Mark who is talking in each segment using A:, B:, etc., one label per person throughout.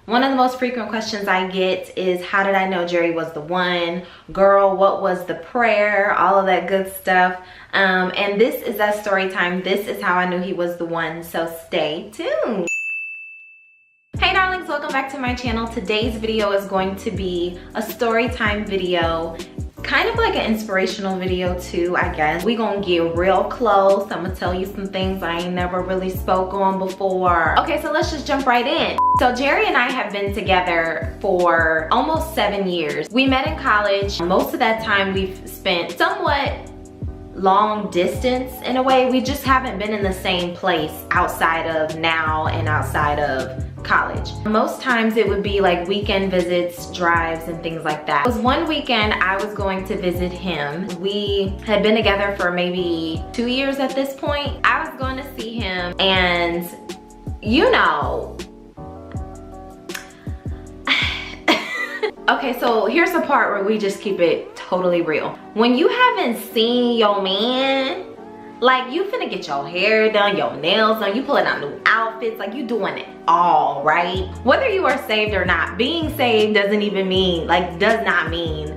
A: One of the most frequent questions I get is, how did I know Jerry was the one? Girl, what was the prayer? All of that good stuff. And this is that story time. This is how I knew he was the one, so stay tuned. Hey darlings, welcome back to my channel. Today's video is going to be a story time video. Kind of like an inspirational video too, I guess. We gonna get real close. I'm gonna tell you some things I ain't never really spoke on before. Okay, so let's just jump right in. So Jerry and I have been together for almost 7 years. We met in college. Most of that time we've spent somewhat long distance in a way. We just haven't been in the same place outside of now and outside of college. Most times it would be like weekend visits, drives, and things like that. It was one weekend I was going to visit him. We had been together for maybe 2 years at this point. I was going to see him, and you know, okay, so here's the part where we just keep it totally real. When you haven't seen your man, like you finna get your hair done, your nails done, you pulling out new outfits, like you doing it all, right? Whether you are saved or not, being saved doesn't even mean, does not mean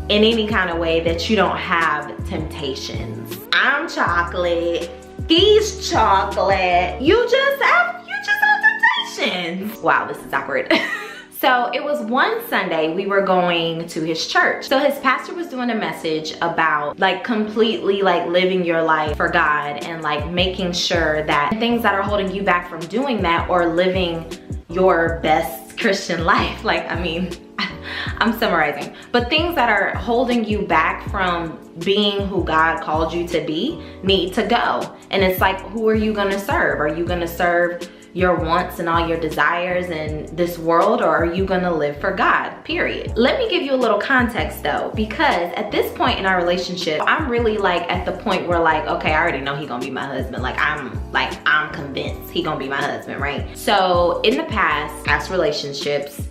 A: in any kind of way that you don't have temptations. I'm chocolate, he's chocolate, you just have temptations. Wow, this is awkward. So it was one Sunday we were going to his church. So his pastor was doing a message about completely living your life for God and making sure that things that are holding you back from doing that or living your best Christian life. I mean, I'm summarizing, but things that are holding you back from being who God called you to be need to go. And it's who are you gonna serve? Are you gonna serve your wants and all your desires in this world, or are you gonna live for God, period? Let me give you a little context though, because at this point in our relationship, I'm really at the point where okay, I already know he gonna be my husband. I'm convinced he gonna be my husband, right? So in the past relationships,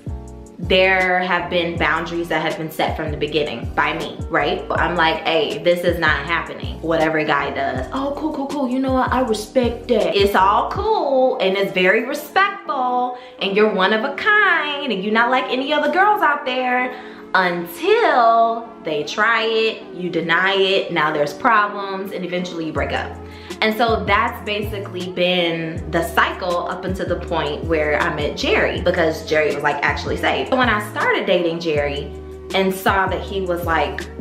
A: there have been boundaries that have been set from the beginning by me, right? I'm hey, this is not happening. Whatever a guy does, oh, cool, you know what, I respect that. It's all cool and it's very respectful and you're one of a kind and you're not like any other girls out there until they try it, you deny it, now there's problems, and eventually you break up. And so that's basically been the cycle up until the point where I met Jerry, because Jerry was actually saved. So when I started dating Jerry and saw that he was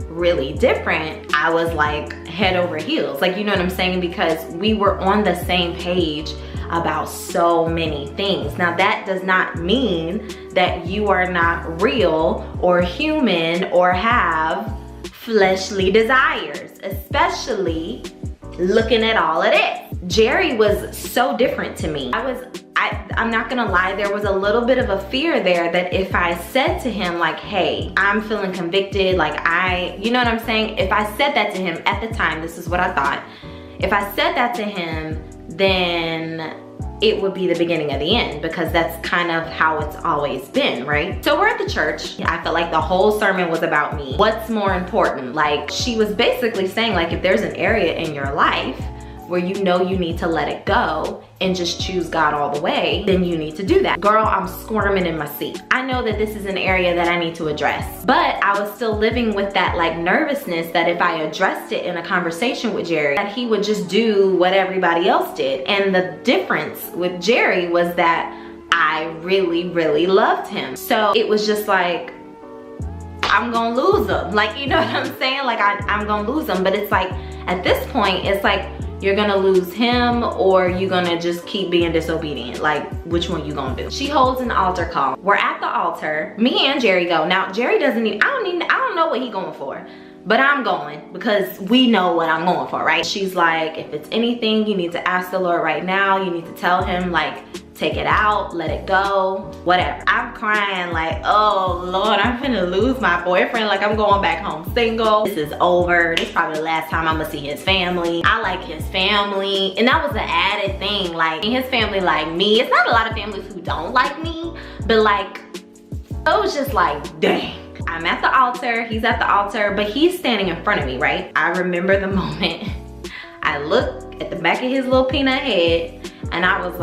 A: really different, I was head over heels. You know what I'm saying? Because we were on the same page about so many things. Now that does not mean that you are not real or human or have fleshly desires, especially looking at all of this. Jerry was so different to me. I'm not gonna lie, there was a little bit of a fear there that if I said to him hey, I'm feeling convicted, you know what I'm saying? If I said that to him at the time, this is what I thought. If I said that to him, then it would be the beginning of the end, because that's kind of how it's always been, right? So we're at the church. I felt the whole sermon was about me. What's more important? She was basically saying if there's an area in your life where you know you need to let it go and just choose God all the way, then you need to do that. Girl, I'm squirming in my seat. I know that this is an area that I need to address, but I was still living with that nervousness that if I addressed it in a conversation with Jerry, that he would just do what everybody else did. And the difference with Jerry was that I really, really loved him. So it was just I'm gonna lose him. You know what I'm saying? I'm gonna lose him. But it's at this point, it's you're gonna lose him or you're gonna just keep being disobedient. Which one you gonna do? She holds an altar call. We're at the altar. Me and Jerry go. Now, Jerry doesn't even, I don't know what he going for, but I'm going because we know what I'm going for, right? She's if it's anything, you need to ask the Lord right now. You need to tell him take it out, let it go, whatever. I'm crying oh Lord, I'm finna lose my boyfriend. I'm going back home single. This is over. This is probably the last time I'm gonna see his family. I like his family. And that was an added thing. His family like me. It's not a lot of families who don't like me, but it was just dang. I'm at the altar, he's at the altar, but he's standing in front of me, right? I remember the moment I looked at the back of his little peanut head and I was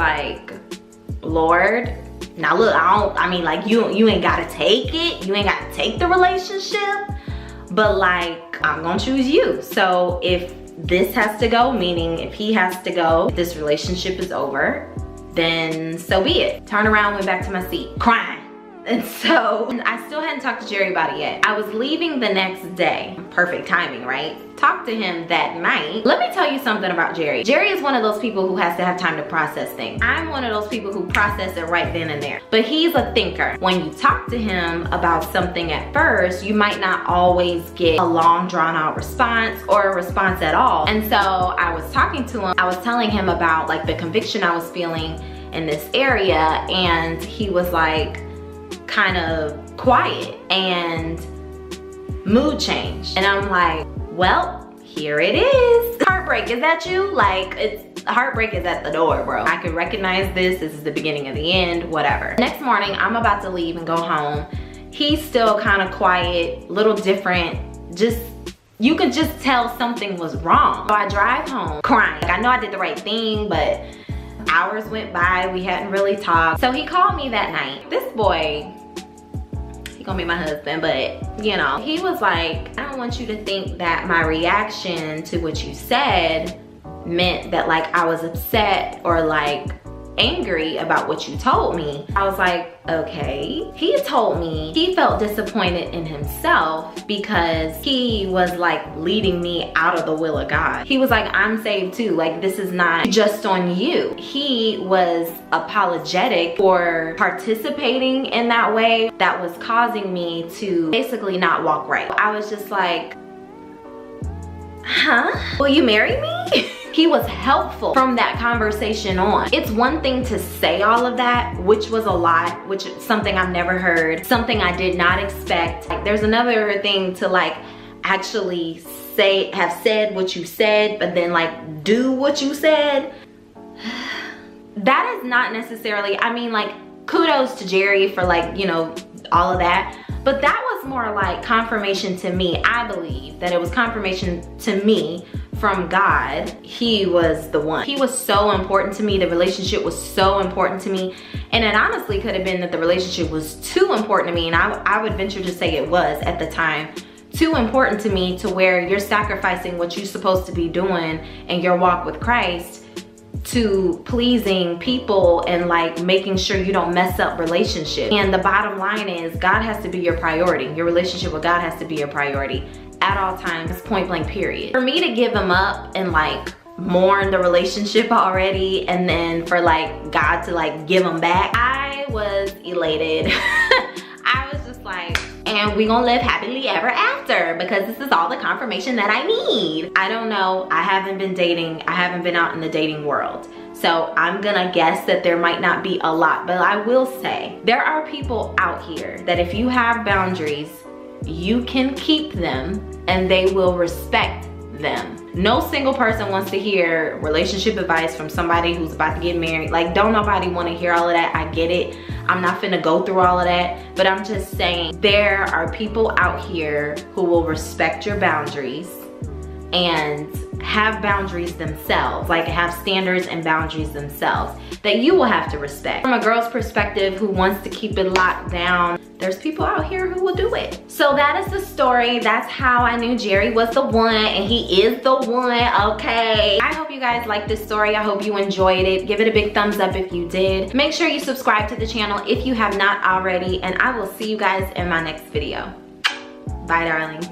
A: Lord, Now look, I mean like you ain't gotta take it. You ain't gotta take the relationship. But like, I'm gonna choose you. So if this has to go, meaning if he has to go, if this relationship is over, then so be it. Turn around, went back to my seat, crying. And so I still hadn't talked to Jerry about it yet. I was leaving the next day. Perfect timing, right? Talked to him that night. Let me tell you something about Jerry. Jerry is one of those people who has to have time to process things. I'm one of those people who process it right then and there. But he's a thinker. When you talk to him about something at first, you might not always get a long drawn out response or a response at all. And so I was talking to him. I was telling him about like the conviction I was feeling in this area, and he was like, kind of quiet and mood change. And I'm like, well, here it is. Heartbreak, is that you? Like, heartbreak is at the door, bro. I can recognize this. This is the beginning of the end, whatever. Next morning, I'm about to leave and go home. He's still kind of quiet, little different. Just, you could just tell something was wrong. So I drive home crying. Like, I know I did the right thing, but hours went by, we hadn't really talked. So he called me that night. This boy, he gonna be my husband, but you know, he was like, I don't want you to think that my reaction to what you said meant that like I was upset or like angry about what you told me. I was like, okay. He told me he felt disappointed in himself because he was like leading me out of the will of God. He was like, I'm saved too. Like, this is not just on you. He was apologetic for participating in that way that was causing me to basically not walk right. I was just like, huh? Will you marry me? He was helpful from that conversation on. It's one thing to say all of that, which was a lot, which is something I've never heard, something I did not expect. Like, there's another thing to like actually say, have said what you said, but then like do what you said. That is not necessarily, I mean, like, kudos to Jerry for like, you know, all of that. But that was more like confirmation to me. I believe that it was confirmation to me from God. He was the one. He was so important to me. The relationship was so important to me. And it honestly could have been that the relationship was too important to me. And I would venture to say it was at the time. Too important to me to where you're sacrificing what you're supposed to be doing in your walk with Christ to pleasing people and like making sure you don't mess up relationships. And the bottom line is God has to be your priority. Your relationship with God has to be your priority at all times, point blank period. For me to give him up and like mourn the relationship already, and then for like God to like give him back, I was elated. I was just like, and we gonna live happily ever after, because this is all the confirmation that I need. I don't know, I haven't been dating, I haven't been out in the dating world. So I'm gonna guess that there might not be a lot, but I will say, there are people out here that if you have boundaries, you can keep them and they will respect them. No single person wants to hear relationship advice from somebody who's about to get married. Like, don't nobody want to hear all of that. I get it. I'm not finna go through all of that, but I'm just saying there are people out here who will respect your boundaries and have boundaries themselves, like have standards and boundaries themselves that you will have to respect. From a girl's perspective who wants to keep it locked down, there's people out here who will do it. So that is the story. That's how I knew Jerry was the one, and he is the one, okay? I hope you guys liked this story. I hope you enjoyed it. Give it a big thumbs up if you did. Make sure you subscribe to the channel if you have not already, and I will see you guys in my next video. Bye, darlings.